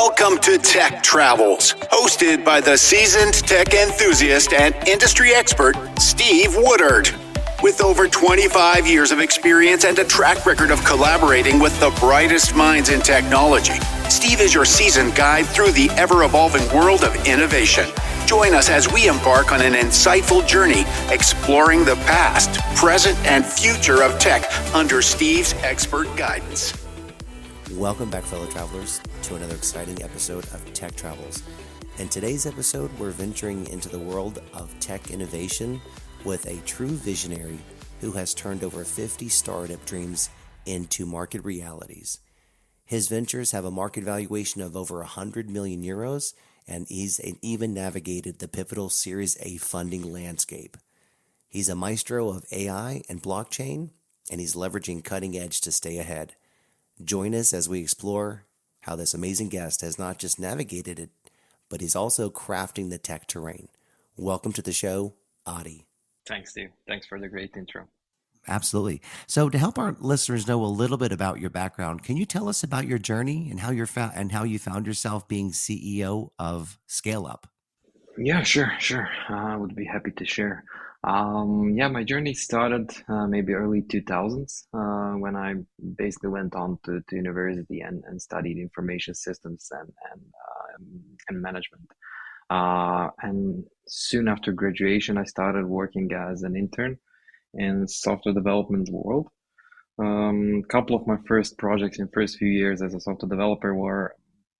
Welcome to Tech Travels, hosted by the seasoned tech enthusiast and industry expert, Steve Woodard. With over 25 years of experience and a track record of collaborating with the brightest minds in technology, Steve is your seasoned guide through the ever-evolving world of innovation. Join us as we embark on an insightful journey exploring the past, present, and future of tech under Steve's expert guidance. Welcome back, fellow travelers, to another exciting episode of Tech Travels. In today's episode, we're venturing into the world of tech innovation with a true visionary who has turned over 50 startup dreams into market realities. His ventures have a market valuation of over 100 million euros, and he's even navigated the pivotal Series A funding landscape. He's a maestro of AI and blockchain, and he's leveraging cutting edge to stay ahead. Join us as we explore how this amazing guest has not just navigated it, but he's also crafting the tech terrain. Welcome to the show, Adi. Thanks, Steve. Thanks for the great intro. Absolutely. So to help our listeners know a little bit about your background, can you tell us about your journey and how you found yourself being CEO of ScaleUp? Yeah, sure. I would be happy to share. My journey started maybe early 2000s when I basically went on to university and studied information systems and management. And soon after graduation, I started working as an intern in software development world. A couple of my first projects in first few years as a software developer were a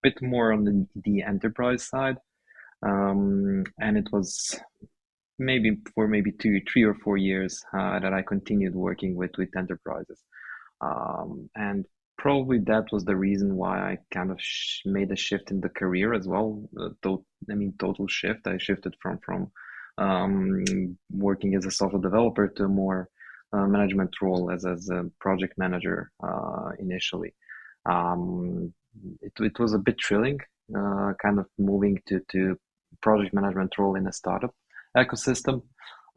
bit more on the enterprise side. And it was maybe 2, 3 or 4 years that I continued working with enterprises. And probably that was the reason why I kind of made a shift in the career as well. Total shift. I shifted from working as a software developer to a more management role as a project manager initially. It was a bit thrilling, kind of moving to project management role in a startup ecosystem.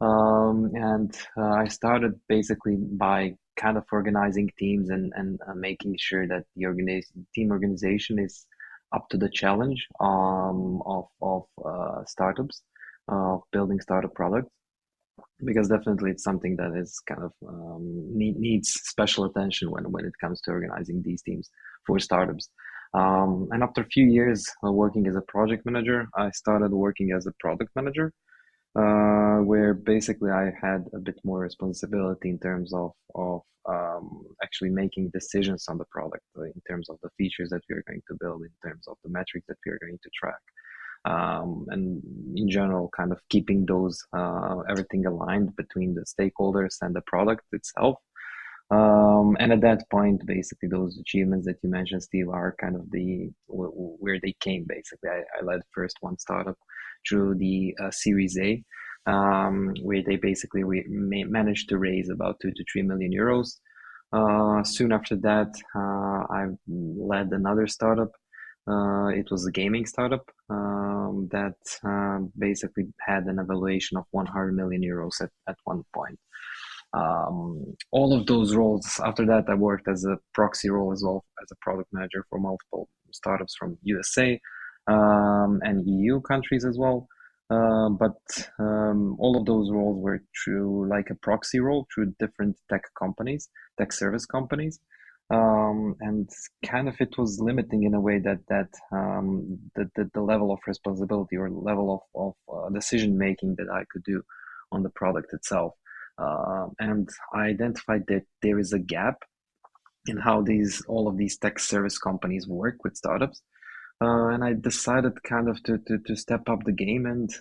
I started basically by kind of organizing teams and making sure that the team organization is up to the challenge of startups, building startup products, because definitely it's something that is kind of needs special attention when it comes to organizing these teams for startups. And after a few years working as a project manager, I started working as a product manager, where basically I had a bit more responsibility in terms of actually making decisions on the product, in terms of the features that we are going to build, in terms of the metrics that we are going to track, and in general, kind of keeping those everything aligned between the stakeholders and the product itself. And at that point, basically, those achievements that you mentioned, Steve, are kind of where they came. Basically, I led first one startup through the Series A, where they basically managed to raise about 2 to 3 million euros. Soon after that, I led another startup. It was a gaming startup that basically had an evaluation of 100 million euros at one point. All of those roles, after that, I worked as a proxy role as well as a product manager for multiple startups from USA and EU countries as well. But all of those roles were through like a proxy role through different tech service companies. And kind of it was limiting in a way that the level of responsibility or level of decision making that I could do on the product itself. And I identified that there is a gap in how all of these tech service companies work with startups. And I decided kind of to step up the game and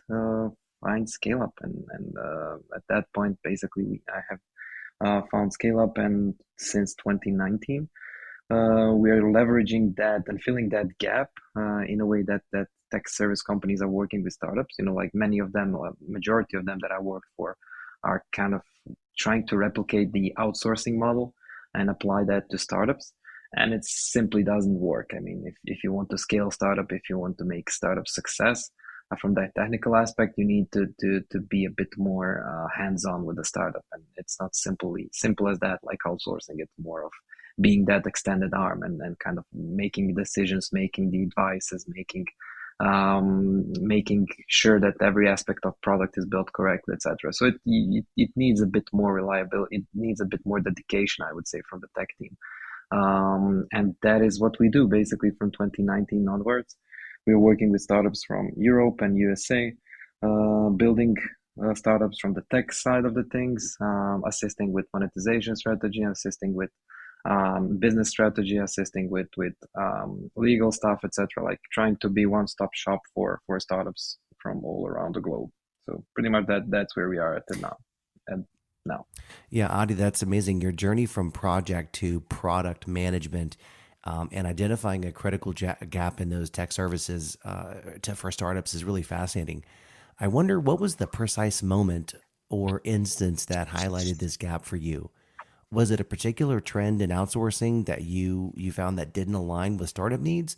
find ScaleUp. And at that point, basically, I have found ScaleUp, and since 2019, we are leveraging that and filling that gap in a way that tech service companies are working with startups. Like many of them, majority of them that I work for, are kind of trying to replicate the outsourcing model and apply that to startups. And it simply doesn't work. I mean, if you want to scale startup, if you want to make startup success, from that technical aspect, you need to be a bit more hands-on with the startup, and it's not simple as that, like outsourcing. It's more of being that extended arm and kind of making decisions, making the advices, making sure that every aspect of product is built correctly, etc. So it needs a bit more reliability. It needs a bit more dedication, I would say, from the tech team. And that is what we do basically from 2019 onwards. We're working with startups from Europe and USA, building startups from the tech side of the things, assisting with monetization strategy, assisting with business strategy, assisting with legal stuff, etc. Like trying to be one-stop shop for startups from all around the globe. So pretty much that's where we are at now. And now. Yeah, Adi, that's amazing. Your journey from project to product management and identifying a critical gap in those tech services for startups is really fascinating. I wonder, what was the precise moment or instance that highlighted this gap for you? Was it a particular trend in outsourcing that you found that didn't align with startup needs?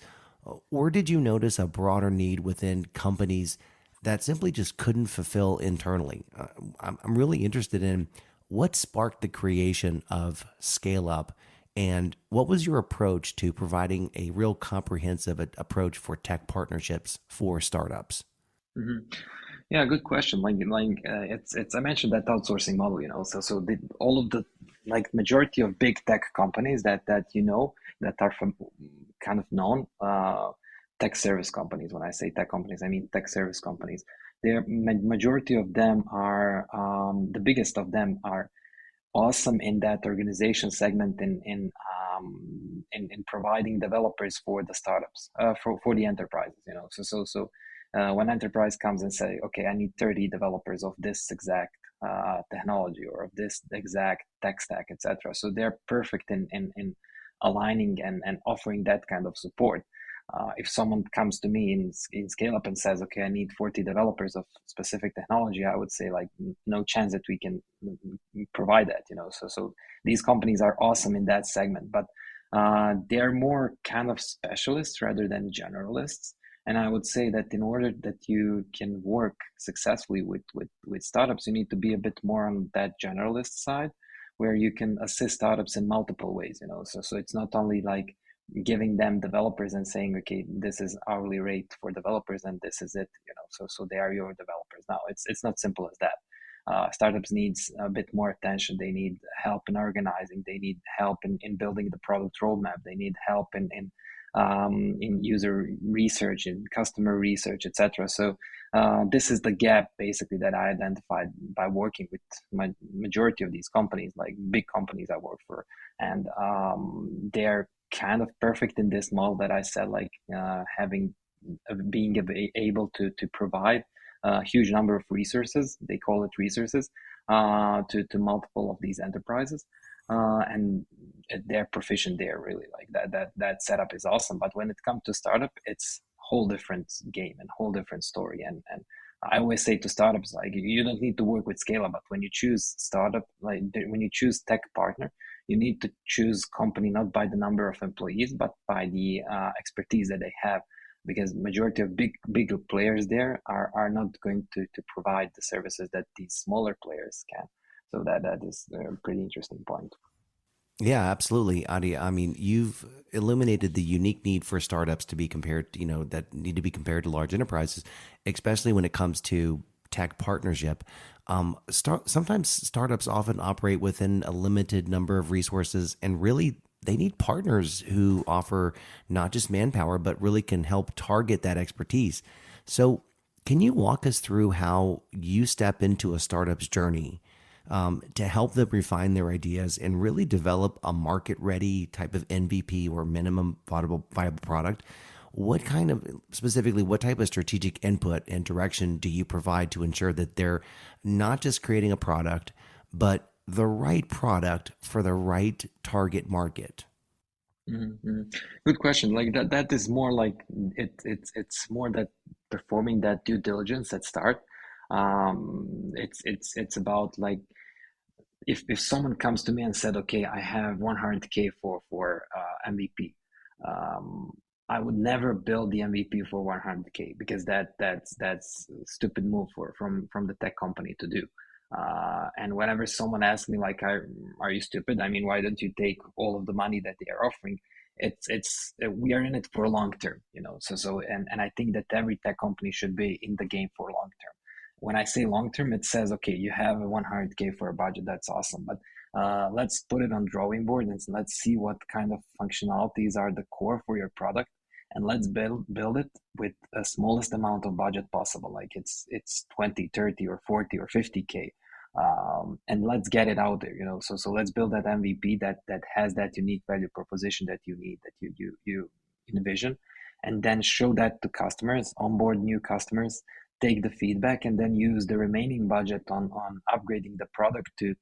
Or did you notice a broader need within companies that simply just couldn't fulfill internally? I'm really interested in what sparked the creation of ScaleUp, and what was your approach to providing a real comprehensive approach for tech partnerships for startups? Mhm. Yeah, good question. It's I mentioned that outsourcing model, all of the like majority of big tech companies that that are from kind of known tech service companies. When I say tech companies, I mean tech service companies. Majority of them are the biggest of them are awesome in that organization segment in providing developers for the startups for the enterprises. When enterprise comes and say, okay, I need 30 developers of this exact technology or of this exact tech stack, etc. So they're perfect in aligning and offering that kind of support. If someone comes to me in ScaleUp and says, okay, I need 40 developers of specific technology, I would say like no chance that we can provide that. So these companies are awesome in that segment, but they're more kind of specialists rather than generalists. And I would say that in order that you can work successfully with startups, you need to be a bit more on that generalist side, where you can assist startups in multiple ways. So it's not only like giving them developers and saying, okay, this is hourly rate for developers and this is it. So they are your developers. Now it's not simple as that. Startups needs a bit more attention. They need help in organizing. They need help in building the product roadmap. They need help in user research, in customer research, etc. So this is the gap basically that I identified by working with my majority of these companies, like big companies I work for, and they're kind of perfect in this model that I said, like being able to provide a huge number of resources. They call it resources to multiple of these enterprises. And they're proficient there, really. Like that setup is awesome. But when it comes to startup, it's whole different game and whole different story. And I always say to startups, like, you don't need to work with ScaleUp, but when you choose startup, like when you choose tech partner, you need to choose company not by the number of employees, but by the expertise that they have, because majority of big players there are not going to provide the services that these smaller players can. So that is a pretty interesting point. Yeah, absolutely, Adi. I mean, you've illuminated the unique need for startups to be compared, that need to be compared to large enterprises, especially when it comes to tech partnership. Sometimes startups often operate within a limited number of resources, and really they need partners who offer not just manpower, but really can help target that expertise. So, can you walk us through how you step into a startup's journey to help them refine their ideas and really develop a market-ready type of MVP or minimum viable product? What type of strategic input and direction do you provide to ensure that they're not just creating a product, but the right product for the right target market? Mm-hmm. Good question. Like that is more like it's more that performing that due diligence at start. It's about like if someone comes to me and said, okay, I have 100K for MVP, I would never build the MVP for 100K because that's a stupid move from the tech company to do. And whenever someone asks me like, are you stupid? I mean, why don't you take all of the money that they are offering? It's we are in it for long term, you know. And I think that every tech company should be in the game for long term. When I say long term, it says, okay, you have a 100K for a budget, that's awesome, but let's put it on drawing board and let's see what kind of functionalities are the core for your product, and let's build it with the smallest amount of budget possible, like it's 20, 30, or 40 or 50K, and let's get it out there, you know. So let's build that MVP that has that unique value proposition that you need, that you envision, and then show that to customers, onboard new customers, take the feedback, and then use the remaining budget on upgrading the product to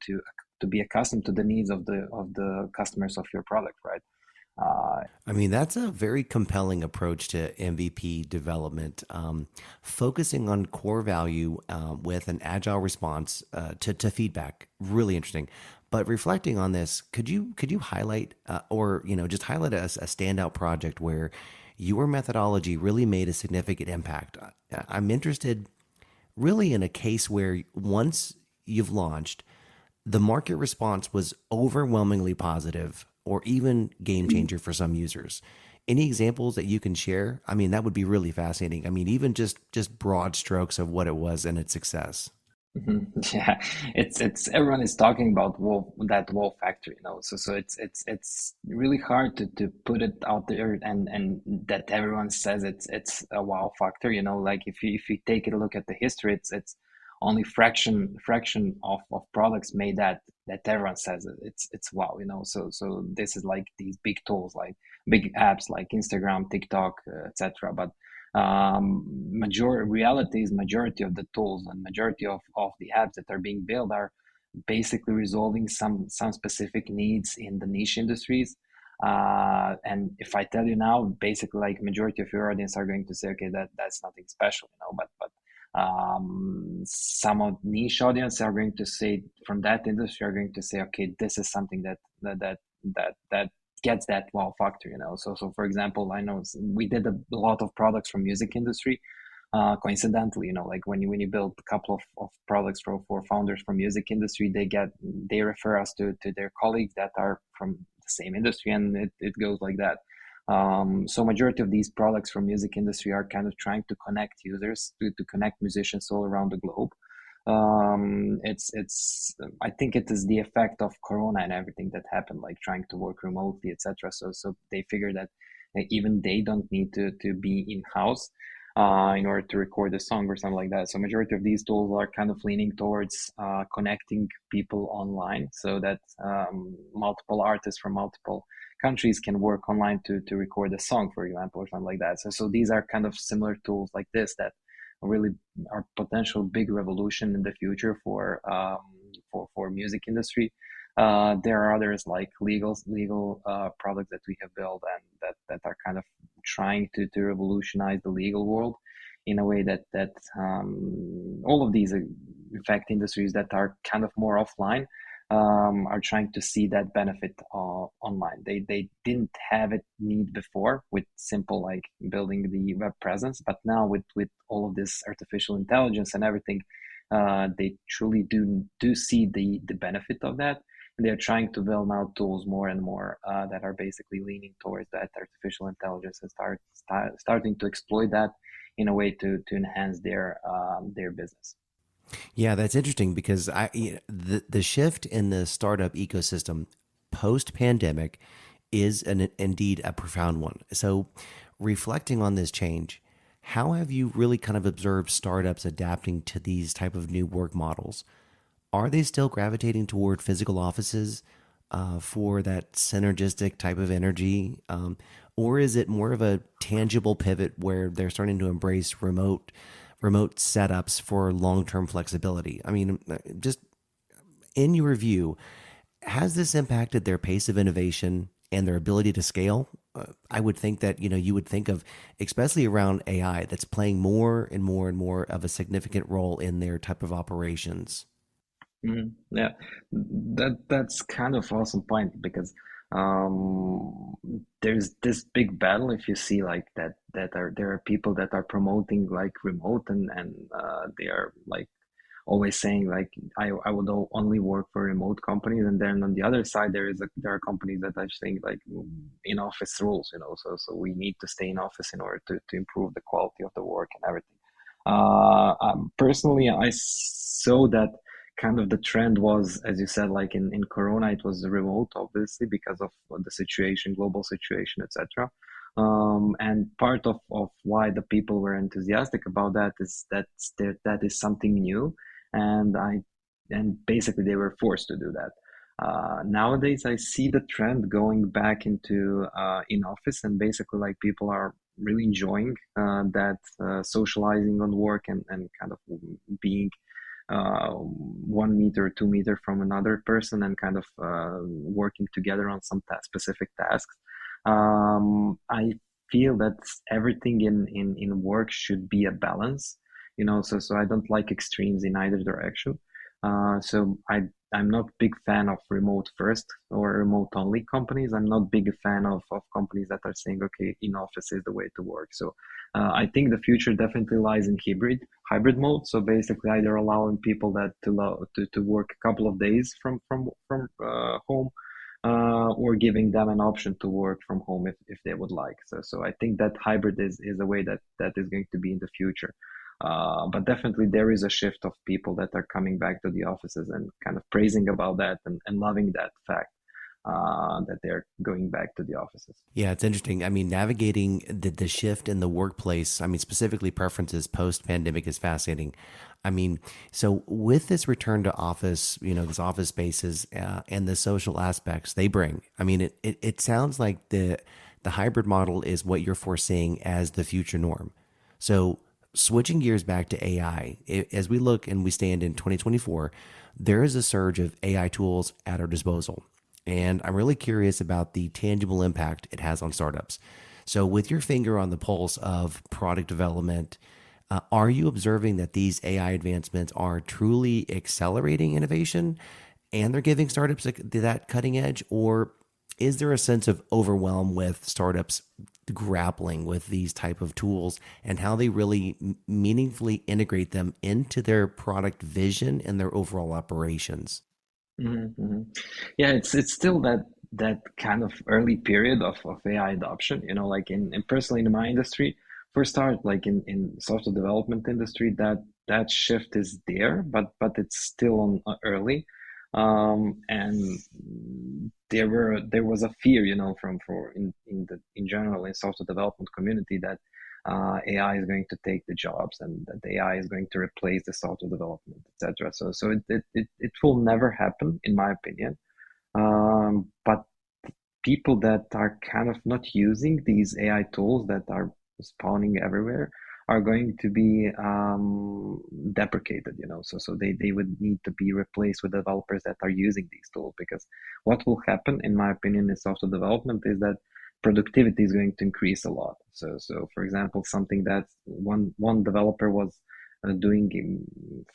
be accustomed to the needs of the customers of your product, right? I mean, that's a very compelling approach to MVP development, focusing on core value with an agile response to feedback. Really interesting. But reflecting on this, could you highlight or just highlight a standout project where your methodology really made a significant impact? I'm interested really in a case where once you've launched, the market response was overwhelmingly positive or even game changer for some users. Any examples that you can share? I mean, that would be really fascinating. I mean, even just broad strokes of what it was and its success. Mhm. Yeah, it's everyone is talking about wow factor, you know. So it's really hard to put it out there and that everyone says it's a wow factor, you know. Like if you take a look at the history, it's only fraction of products made that everyone says it's wow, you know. So this is like these big tools, like big apps like Instagram, TikTok, etc. But majority of the tools and majority of the apps that are being built are basically resolving some specific needs in the niche industries. And if I tell you now, basically like majority of your audience are going to say, okay, that's nothing special, you know. But some of niche audience are going to say, from that industry, are going to say, okay, this is something that gets that wow factor, you know. So for example, I know we did a lot of products from music industry. Coincidentally, you know, like when you build a couple of products for founders from music industry, they refer us to their colleagues that are from the same industry, and it goes like that. So majority of these products from music industry are kind of trying to connect users, to connect musicians all around the globe. It's I think it is the effect of Corona and everything that happened, like trying to work remotely, etc. So they figure that even they don't need to be in house in order to record a song or something like that. So majority of these tools are kind of leaning towards connecting people online, so that multiple artists from multiple countries can work online to record a song, for example, or something like that. So these are kind of similar tools like this that really are potential big revolution in the future for music industry. There are others like legal products that we have built and that are kind of trying to revolutionize the legal world in a way that all of these, in fact, industries that are kind of more offline are trying to see that benefit online. They didn't have it need before with simple like building the web presence, but now with all of this artificial intelligence and everything, they truly do see the benefit of that. And they're trying to build now tools more and more that are basically leaning towards that artificial intelligence and starting to exploit that in a way to enhance their business. Yeah, that's interesting because the shift in the startup ecosystem post pandemic is indeed a profound one. So, reflecting on this change, how have you really kind of observed startups adapting to these type of new work models? Are they still gravitating toward physical offices for that synergistic type of energy? Or is it more of a tangible pivot where they're starting to embrace remote setups for long-term flexibility? I mean, just in your view, has this impacted their pace of innovation and their ability to scale? I would think that, you would think of, especially around AI, that's playing more and more and more of a significant role in their type of operations. Yeah, that's kind of awesome point because um, there's this big battle. If you see like there are people that are promoting like remote, and they are like always saying like I would only work for remote companies, and then on the other side there are companies that are saying like in office rules, so we need to stay in office in order to improve the quality of the work and everything. Personally, I saw that kind of the trend was, as you said, like in Corona, it was remote, obviously, because of the situation, global situation, etc. And part of why the people were enthusiastic about that is that is something new, and basically they were forced to do that. Nowadays, I see the trend going back into in office, and basically like people are really enjoying that socializing on work, and kind of being 1 meter, 2 meter from another person, and kind of working together on some specific tasks. I feel that everything in work should be a balance, so I don't like extremes in either direction. So I'm not big fan of remote first or remote only companies. I'm not big fan of companies that are saying, okay, in office is the way to work. So I think the future definitely lies in hybrid mode. So basically either allowing people that to work a couple of days from home, or giving them an option to work from home if they would like. So I think that hybrid is a way that is going to be in the future. But definitely there is a shift of people that are coming back to the offices and kind of praising about that, and loving that fact, that they're going back to the offices. Yeah, it's interesting. I mean, navigating the shift in the workplace, I mean, specifically preferences post-pandemic is fascinating. I mean, so with this return to office, this office spaces and the social aspects they bring, I mean, it sounds like the hybrid model is what you're foreseeing as the future norm. So switching gears back to AI, as we look and we stand in 2024, there is a surge of AI tools at our disposal. And I'm really curious about the tangible impact it has on startups. So, with your finger on the pulse of product development, are you observing that these AI advancements are truly accelerating innovation and they're giving startups that cutting edge? Or is there a sense of overwhelm with startups grappling with these type of tools and how they really meaningfully integrate them into their product vision and their overall operations? Mm-hmm. Yeah, it's still that kind of early period of AI adoption, like in personally in my industry, for start, like in software development industry, that shift is there, but it's still on early. And there was a fear, from for in general in software development community that AI is going to take the jobs, and that AI is going to replace the software development, etc. So it will never happen, in my opinion. But people that are kind of not using these AI tools that are spawning everywhere are going to be deprecated, so they would need to be replaced with developers that are using these tools, because what will happen, in my opinion, in software development is that productivity is going to increase a lot. So for example, something that one developer was doing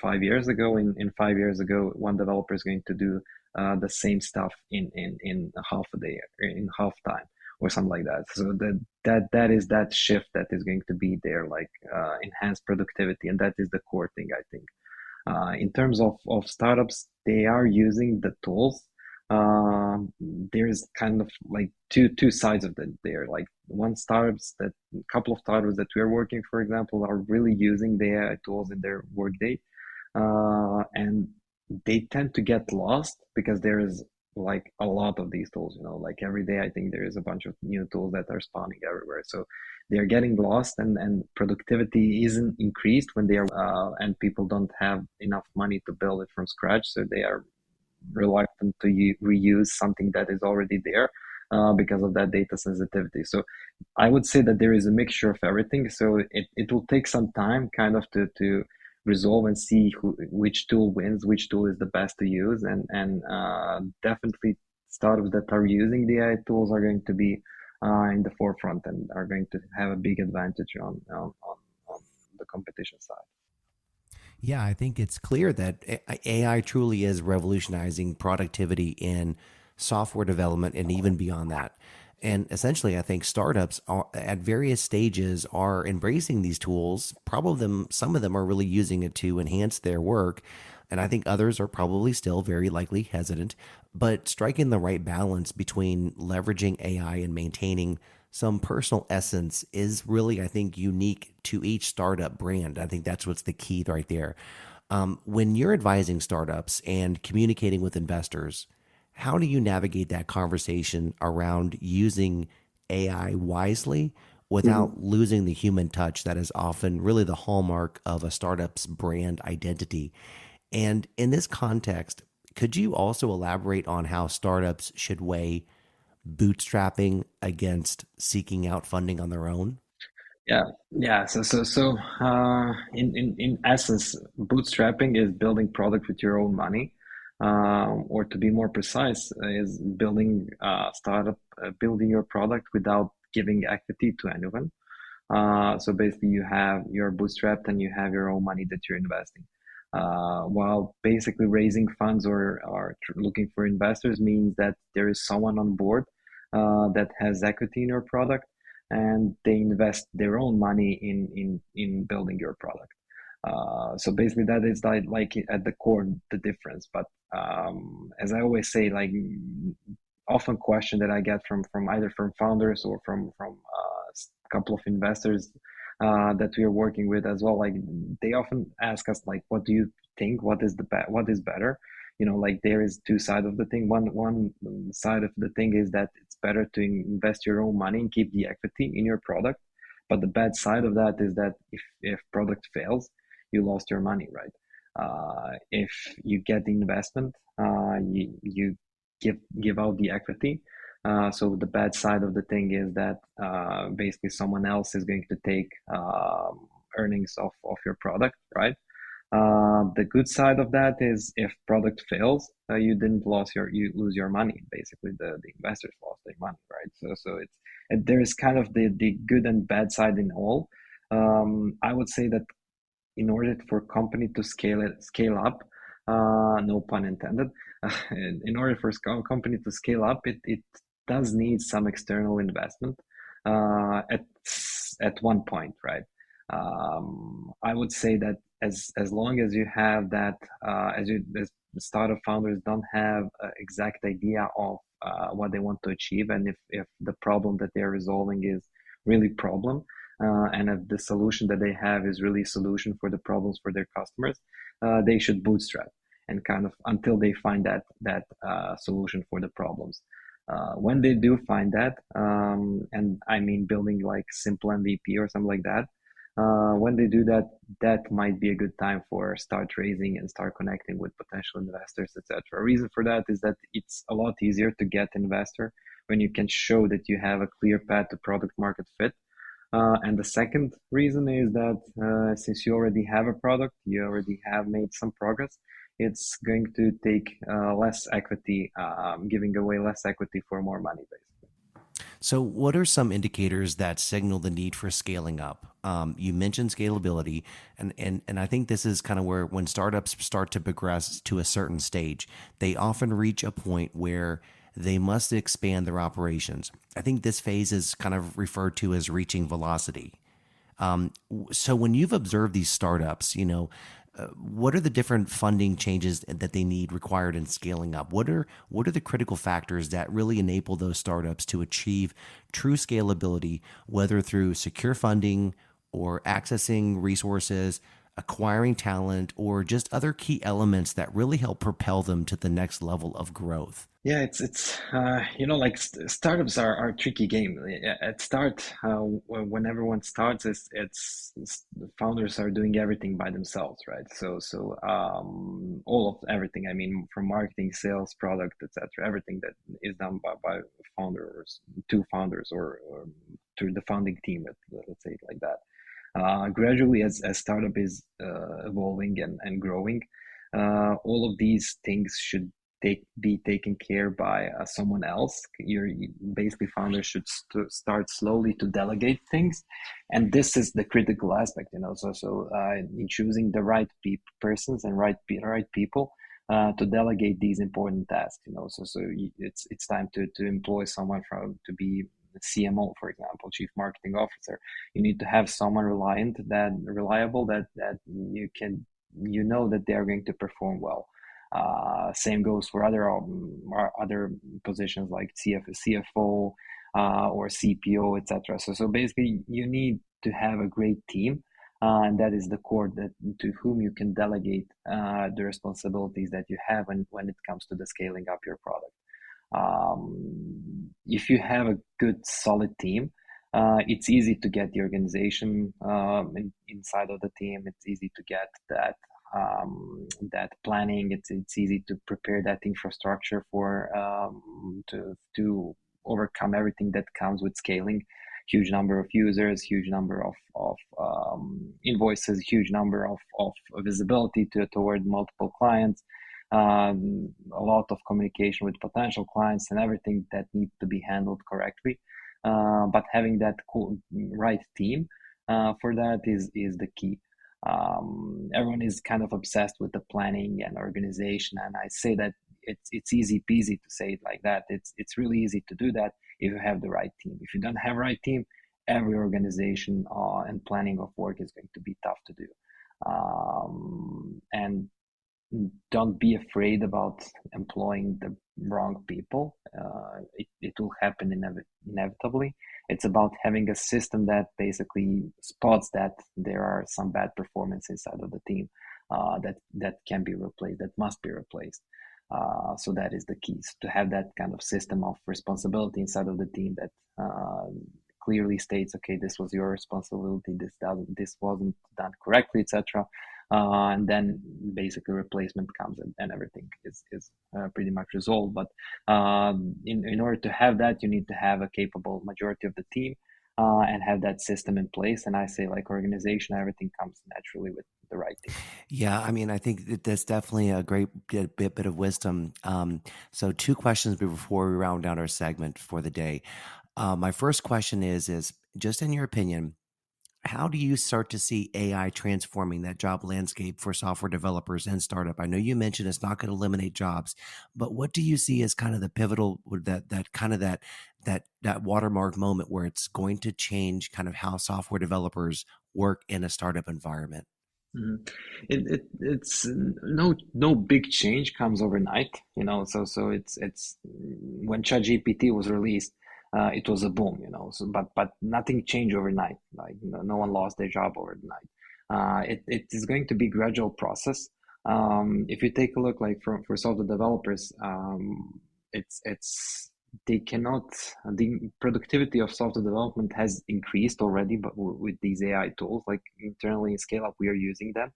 5 years ago, in 5 years ago, one developer is going to do the same stuff in half a day, in half time, or something like that. So that is that shift that is going to be there, like enhanced productivity, and that is the core thing, I think. In terms of startups, they are using the tools. There's kind of like two sides of it there. Like a couple of startups that we're working, for example, are really using the AI tools in their workday, and they tend to get lost because there is like a lot of these tools. Like every day I think there is a bunch of new tools that are spawning everywhere, so they're getting lost, and productivity isn't increased when they are and people don't have enough money to build it from scratch, so they are reluctant to reuse something that is already there, because of that data sensitivity. So I would say that there is a mixture of everything. So it will take some time kind of to resolve and see which tool wins, which tool is the best to use, and definitely startups that are using the AI tools are going to be in the forefront and are going to have a big advantage on the competition side. Yeah, I think it's clear that AI truly is revolutionizing productivity in software development, and even beyond that. And essentially, I think startups are, at various stages are embracing these tools. Probably some of them are really using it to enhance their work. And I think others are probably still very likely hesitant, but striking the right balance between leveraging AI and maintaining some personal essence is really, I think, unique to each startup brand. I think that's what's the key right there. When you're advising startups and communicating with investors, how do you navigate that conversation around using AI wisely Mhm. without losing the human touch that is often really the hallmark of a startup's brand identity? And in this context, could you also elaborate on how startups should weigh bootstrapping against seeking out funding on their own? Yeah, yeah. In essence, bootstrapping is building product with your own money, or to be more precise, is building building your product without giving equity to anyone. So basically, you're bootstrapped and you have your own money that you're investing. While basically raising funds or looking for investors means that there is someone on board that has equity in your product, and they invest their own money in building your product. So basically, that is like at the core the difference. But as I always say, like often question that I get from either from founders or from a couple of investors that we are working with as well. Like they often ask us like, what do you think? What is better? You know, like there is two sides of the thing. One side of the thing is that it's better to invest your own money and keep the equity in your product. But the bad side of that is that if product fails, you lost your money, right? If you get the investment, you give out the equity. So the bad side of the thing is that basically someone else is going to take earnings of your product, right? The good side of that is if product fails, you lose your money. Basically, the investors lost their money, right? There is kind of the good and bad side in all. I would say that in order for company to scale up, no pun intended, in order for company to scale up, it does need some external investment uh, at at one point, right? I would say that as long as you have that, as startup founders don't have an exact idea of what they want to achieve, and if the problem that they're resolving is really problem, and if the solution that they have is really a solution for the problems for their customers, they should bootstrap and kind of until they find that solution for the problems. When they do find that, and I mean building like simple MVP or something like that, when they do that, that might be a good time for start raising and start connecting with potential investors, etc. Reason for that is that it's a lot easier to get investor when you can show that you have a clear path to product market fit. And the second reason is that since you already have a product, you already have made some progress, it's going to take less equity, giving away less equity for more money, basically. So, what are some indicators that signal the need for scaling up? You mentioned scalability, and I think this is kind of where when startups start to progress to a certain stage, they often reach a point where they must expand their operations. I think this phase is kind of referred to as reaching velocity. So when you've observed these startups, what are the different funding changes that they need required in scaling up? What are the critical factors that really enable those startups to achieve true scalability, whether through secure funding or accessing resources, acquiring talent, or just other key elements that really help propel them to the next level of growth? Yeah, it's like startups are a tricky game. At start, when everyone starts, the founders are doing everything by themselves, right? All of everything. I mean, from marketing, sales, product, etc. Everything that is done by founders, two founders, or through the founding team. Let's say it like that. Gradually, as startup is evolving and growing, all of these things should be taken care by someone else. Basically founders should start slowly to delegate things, and this is the critical aspect. In choosing the right persons and right people, to delegate these important tasks. It's time to employ someone to be the CMO, for example, Chief Marketing Officer. You need to have someone reliable that that they are going to perform well. Same goes for other positions like CFO or CPO, etc. So basically, you need to have a great team, and that is the core to whom you can delegate the responsibilities that you have when it comes to the scaling up your product. If you have a good, solid team, it's easy to get the organization inside of the team. It's easy to get that planning. It's easy to prepare that infrastructure for to overcome everything that comes with scaling. Huge number of users, huge number of invoices, huge number of visibility toward multiple clients, a lot of communication with potential clients, and everything that needs to be handled correctly. But having that right team for that is the key. Everyone is kind of obsessed with the planning and organization, and I say that it's easy peasy to say it like that. It's really easy to do that if you have the right team. If you don't have the right team, every organization and planning of work is going to be tough to do. And don't be afraid about employing the wrong people. It will happen inevitably. It's about having a system that basically spots that there are some bad performance inside of the team that can be replaced, that must be replaced. So that is the key, to have that kind of system of responsibility inside of the team that clearly states, okay, this was your responsibility, this wasn't done correctly, etc. And then basically replacement comes and everything is pretty much resolved. But in order to have that, you need to have a capable majority of the team and have that system in place. And I say, like, organization, everything comes naturally with the right team. Yeah, I mean, I think that that's definitely a great bit of wisdom. So 2 questions before we round out our segment for the day. My first question is just in your opinion, how do you start to see AI transforming that job landscape for software developers and startup? I know you mentioned it's not going to eliminate jobs, but what do you see as kind of the pivotal, that watermark moment where it's going to change kind of how software developers work in a startup environment? Mhm. It's no big change comes overnight, So it's when ChatGPT was released, it was a boom, So but nothing changed overnight. Like no one lost their job overnight. It is going to be a gradual process. If you take a look, like for software developers, it's they cannot the productivity of software development has increased already, but with these AI tools, like internally in ScaleUp, we are using them,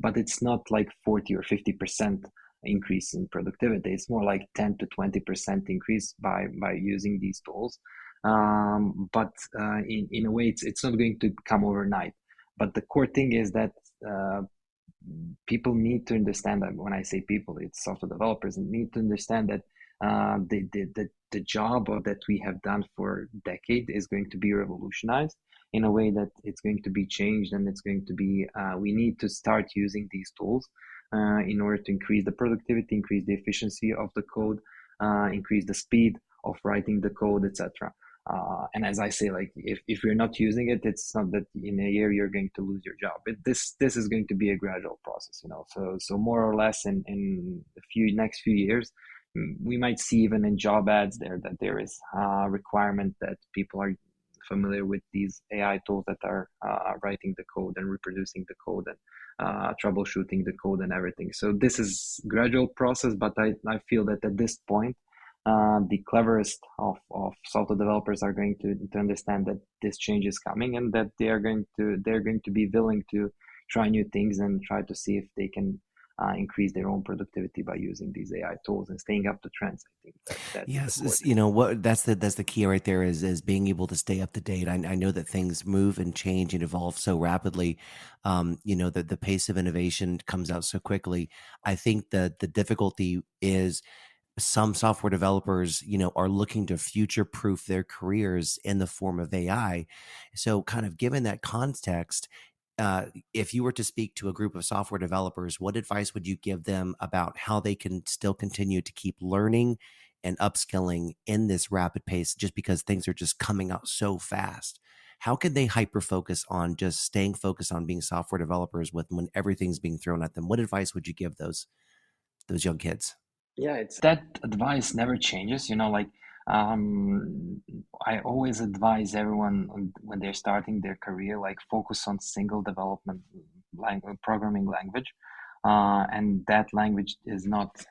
but it's not like 40 or 50% increase in productivity. It's more like 10 to 20% increase by using these tools. But in a way, it's not going to come overnight. But the core thing is that people need to understand that when I say people, it's software developers, need to understand that the job that we have done for a decade is going to be revolutionized in a way that it's going to be changed, and it's going to be we need to start using these tools in order to increase the productivity, increase the efficiency of the code, increase the speed of writing the code, etc. And as I say, like if you're not using it, it's not that in a year you're going to lose your job. This is going to be a gradual process, So more or less in the next few years, we might see even in job ads that there is a requirement that people are familiar with these AI tools that are writing the code and reproducing the code and troubleshooting the code and everything. So this is gradual process, but I feel that at this point, the cleverest of software developers are going to understand that this change is coming, and that they're going to be willing to try new things and try to see if they can increase their own productivity by using these AI tools and staying up to trends. I think that Yes, that's the key right there is being able to stay up to date. I know that things move and change and evolve so rapidly. That the pace of innovation comes out so quickly. I think that the difficulty is some software developers, are looking to future-proof their careers in the form of AI. So kind of given that context, if you were to speak to a group of software developers, what advice would you give them about how they can still continue to keep learning and upskilling in this rapid pace, just because things are just coming out so fast? How can they hyper focus on just staying focused on being software developers when everything's being thrown at them? What advice would you give those young kids? Yeah, it's that advice never changes. I always advise everyone when they're starting their career, like focus on single development programming language. And that language is not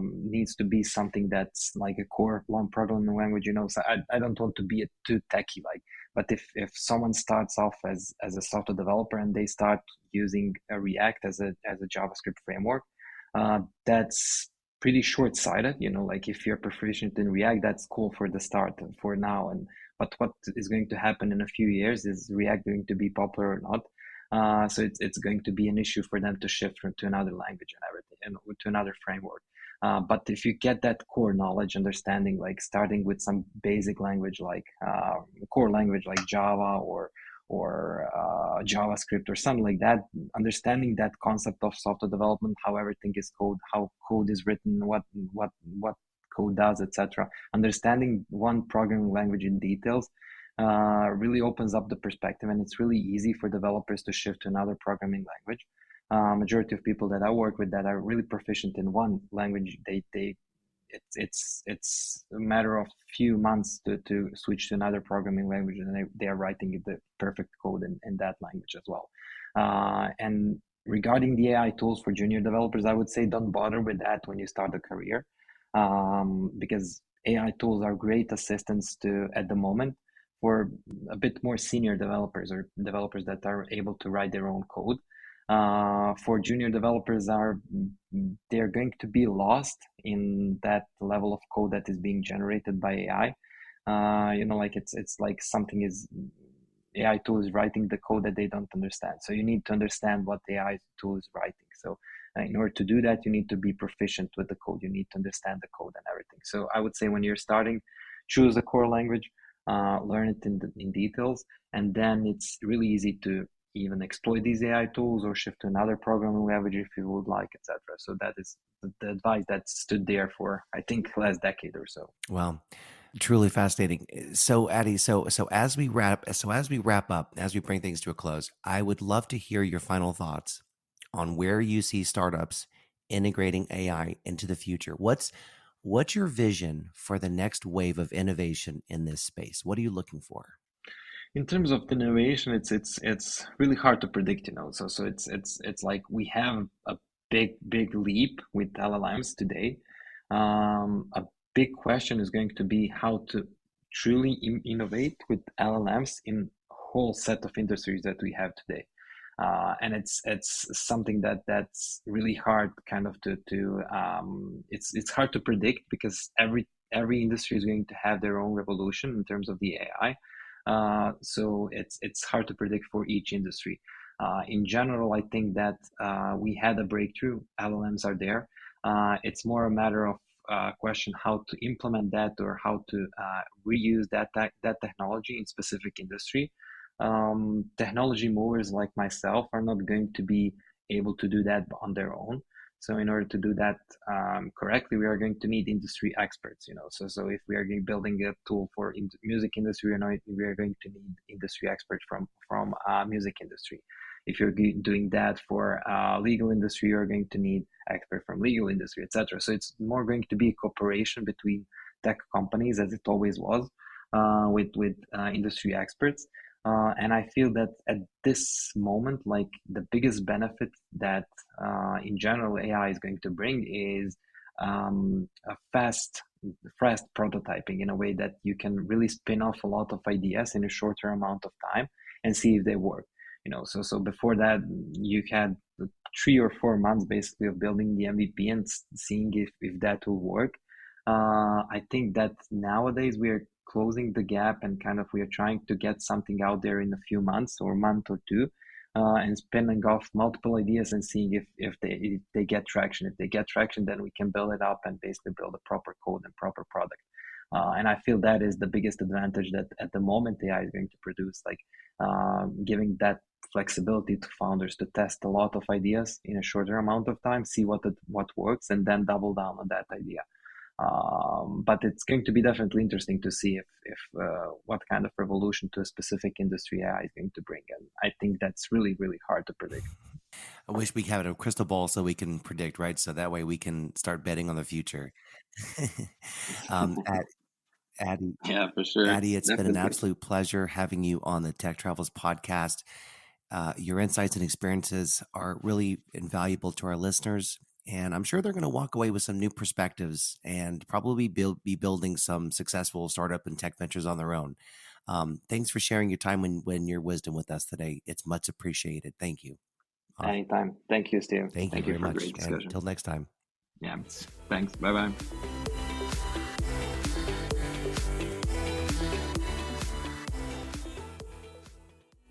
needs to be something that's like a core one programming language. So I don't want to be too techy but if someone starts off as a software developer and they start using a React as a JavaScript framework, that's pretty short-sighted. Like if you're proficient in React, that's cool for the start for now, but what is going to happen in a few years? Is React going to be popular or not? So it's going to be an issue for them to shift to another language and everything, and to another framework. But if you get that core knowledge, understanding, like starting with some basic language like core language like Java or JavaScript or something like that, understanding that concept of software development, how everything is code, how code is written, what code does, etc. Understanding one programming language in details really opens up the perspective, and it's really easy for developers to shift to another programming language. Majority of people that I work with that are really proficient in one language, it's a matter of few months to switch to another programming language, and they are writing the perfect code in that language as well. And regarding the AI tools for junior developers, I would say don't bother with that when you start a career, because AI tools are great assistants at the moment for a bit more senior developers or developers that are able to write their own code. For junior developers, they're going to be lost in that level of code that is being generated by AI. Like it's like something is AI tool is writing the code that they don't understand. So you need to understand what the AI tool is writing. So in order to do that, you need to be proficient with the code. You need to understand the code and everything. So I would say when you're starting, choose a core language, learn it in details, and then it's really easy to even exploit these AI tools or shift to another programming language if you would like, etc. So that is the advice that stood there for, I think, last decade or so. Wow, truly fascinating. So, Addy, so as we wrap up, as we bring things to a close, I would love to hear your final thoughts on where you see startups integrating AI into the future. What's your vision for the next wave of innovation in this space? What are you looking for? In terms of innovation, it's really hard to predict, So it's like we have a big leap with LLMs today. A big question is going to be how to truly innovate with LLMs in a whole set of industries that we have today. And it's something that's really hard kind of it's hard to predict, because every industry is going to have their own revolution in terms of the AI. So it's hard to predict for each industry. In general, I think that we had a breakthrough. LLMs are there. It's more a matter of question how to implement that, or how to reuse that technology in specific industry. Technology movers like myself are not going to be able to do that on their own. So in order to do that correctly, we are going to need industry experts, So if we are building a tool for music industry, we are going to need industry experts from music industry. If you're doing that for legal industry, you're going to need experts from legal industry, etc. So it's more going to be a cooperation between tech companies, as it always was, with industry experts. And I feel that at this moment, like the biggest benefit that in general AI is going to bring is a fast prototyping, in a way that you can really spin off a lot of ideas in a shorter amount of time and see if they work. So before that, you had 3 or 4 months basically of building the MVP and seeing if that will work. I think that nowadays we are closing the gap, and kind of we are trying to get something out there in a few months or a month or two, and spinning off multiple ideas and seeing if they get traction. If they get traction, then we can build it up and basically build a proper code and proper product. And I feel that is the biggest advantage that at the moment AI is going to produce, like giving that flexibility to founders to test a lot of ideas in a shorter amount of time, see what works, and then double down on that idea. But it's going to be definitely interesting to see if what kind of revolution to a specific industry AI is going to bring. And I think that's really, really hard to predict. I wish we had a crystal ball so we can predict, right? So that way we can start betting on the future. Addy, Yeah, for sure. Addy, it's been an Definitely. absolute pleasure having you on the Tech Travels podcast. Your insights and experiences are really invaluable to our listeners, and I'm sure they're going to walk away with some new perspectives and probably be building some successful startup and tech ventures on their own. Thanks for sharing your time and your wisdom with us today. It's much appreciated. Thank you. Anytime. Thank you, Steve. Thank you very for a much. great And discussion. until next time. Yeah. Thanks. Bye-bye.